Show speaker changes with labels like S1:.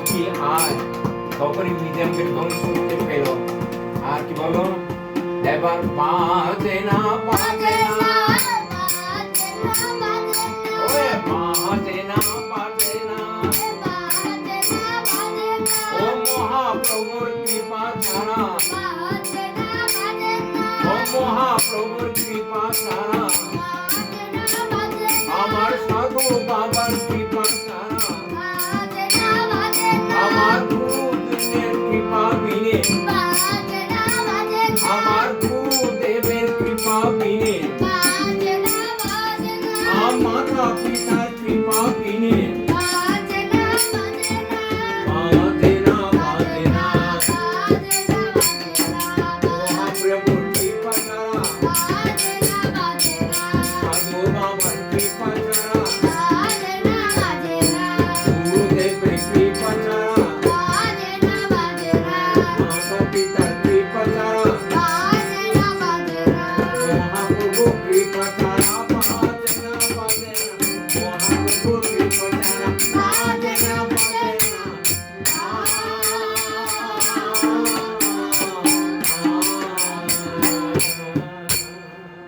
S1: সখী আয়। তখনই মিজানকে ধ্বনি শুনতে পেল। আর কি বলো, এবার বাজে না বাজে না, ওরে বাজে না বাজে না, ও মহাপ্রভুর কৃপা ছাড়া, ও মহাপ্রভুর কৃপা ছাড়া